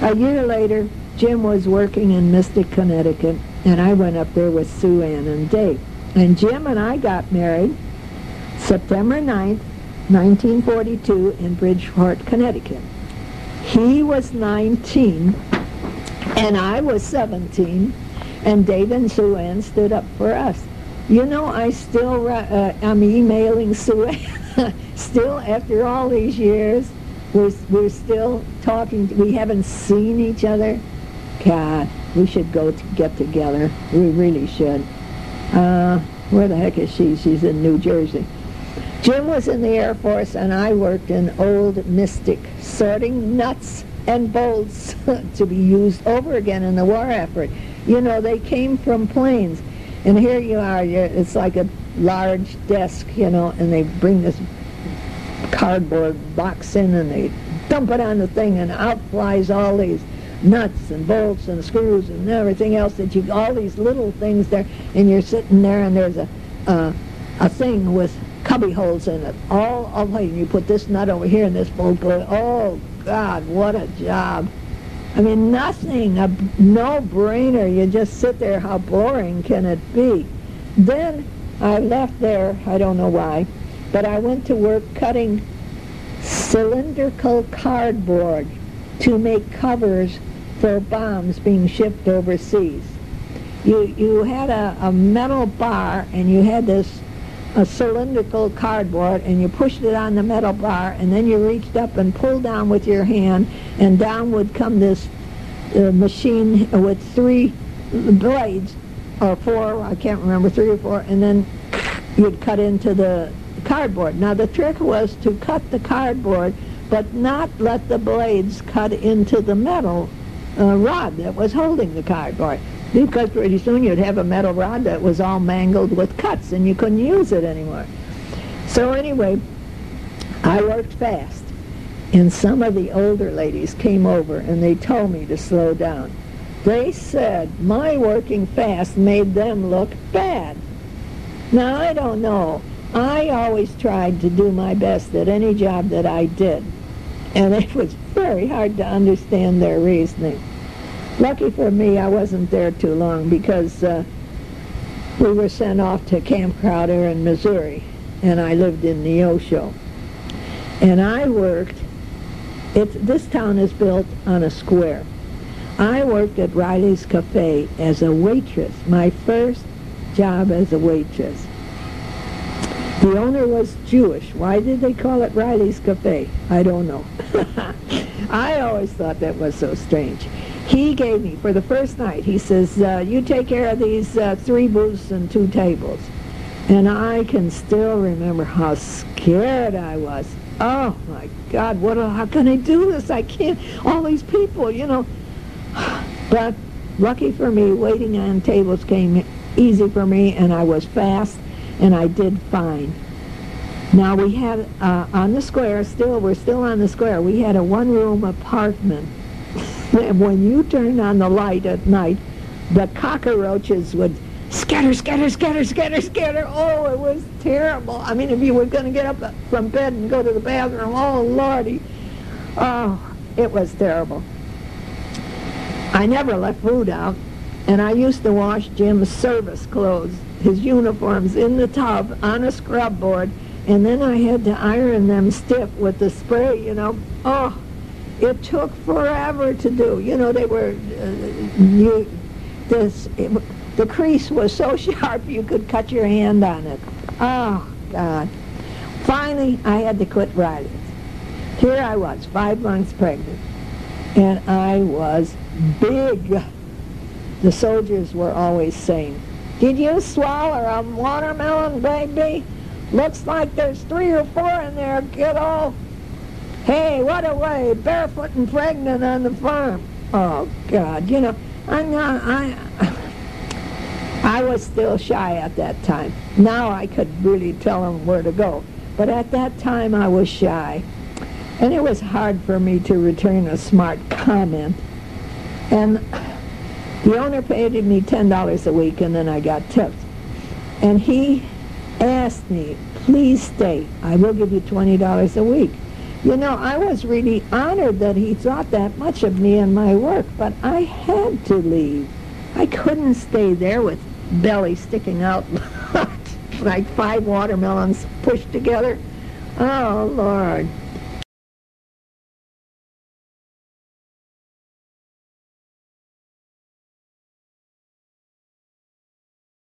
A year later, Jim was working in Mystic, Connecticut, and I went up there with Sue Ann and Dave. And Jim and I got married September 9th, 1942 in Bridgeport, Connecticut. He was 19, and I was 17, and Dave and Sue Ann stood up for us. You know, I'm emailing Sue Ann, still after all these years. We're still talking. We haven't seen each other. God, we should get together. We really should. Where the heck is she? She's in New Jersey. Jim was in the Air Force, and I worked in Old Mystic, sorting nuts and bolts to be used over again in the war effort. You know, they came from planes, and here you are. It's like a large desk, you know, and they bring this cardboard box in and they dump it on the thing, and out flies all these nuts and bolts and screws and everything else all these little things there, and you're sitting there and there's a thing with cubby holes in it. You put this nut over here and this bolt goes. Oh God, what a job. I mean, nothing, a no-brainer. You just sit there. How boring can it be? Then I left there, I don't know why, but I went to work cutting cylindrical cardboard to make covers for bombs being shipped overseas. You had a metal bar, and you had a cylindrical cardboard, and you pushed it on the metal bar, and then you reached up and pulled down with your hand, and down would come this machine with 3 blades, or 4, I can't remember, 3 or 4, and then you'd cut into the cardboard. Now the trick was to cut the cardboard, but not let the blades cut into the metal rod that was holding the cardboard, because pretty soon you'd have a metal rod that was all mangled with cuts and you couldn't use it anymore. So anyway, I worked fast, and some of the older ladies came over and they told me to slow down. They said my working fast made them look bad. Now I don't know. I always tried to do my best at any job that I did, and it was very hard to understand their reasoning. Lucky for me, I wasn't there too long, because we were sent off to Camp Crowder in Missouri, and I lived in Neosho. And I worked, this town is built on a square. I worked at Riley's Cafe as a waitress, my first job as a waitress. The owner was Jewish. Why did they call it Riley's Cafe? I don't know. I always thought that was so strange. He gave me, for the first night, he says, you take care of these 3 booths and 2 tables. And I can still remember how scared I was. Oh my God, how can I do this? I can't, all these people, you know. But lucky for me, waiting on tables came easy for me, and I was fast, and I did fine. Now we had, on the square, we're still on the square, we had a 1-room apartment. And when you turned on the light at night, the cockroaches would scatter, scatter, scatter, scatter, scatter. Oh, it was terrible. I mean, if you were going to get up from bed and go to the bathroom, oh, Lordy. Oh, it was terrible. I never left food out, and I used to wash Jim's service clothes, his uniforms, in the tub on a scrub board, and then I had to iron them stiff with the spray, you know. Oh, it took forever to do. You know, they were, the crease was so sharp you could cut your hand on it. Oh, God. Finally, I had to quit Riley's. Here I was, 5 months pregnant, and I was big. The soldiers were always saying, "Did you swallow a watermelon, baby? Looks like there's 3 or 4 in there, kiddo. Hey, what a way, barefoot and pregnant on the farm." Oh, God, you know, I was still shy at that time. Now I could really tell them where to go. But at that time I was shy. And it was hard for me to return a smart comment. And the owner paid me $10 a week, and then I got tips. And he asked me, "Please stay. I will give you $20 a week." You know, I was really honored that he thought that much of me and my work, but I had to leave. I couldn't stay there with belly sticking out like 5 watermelons pushed together. Oh, Lord.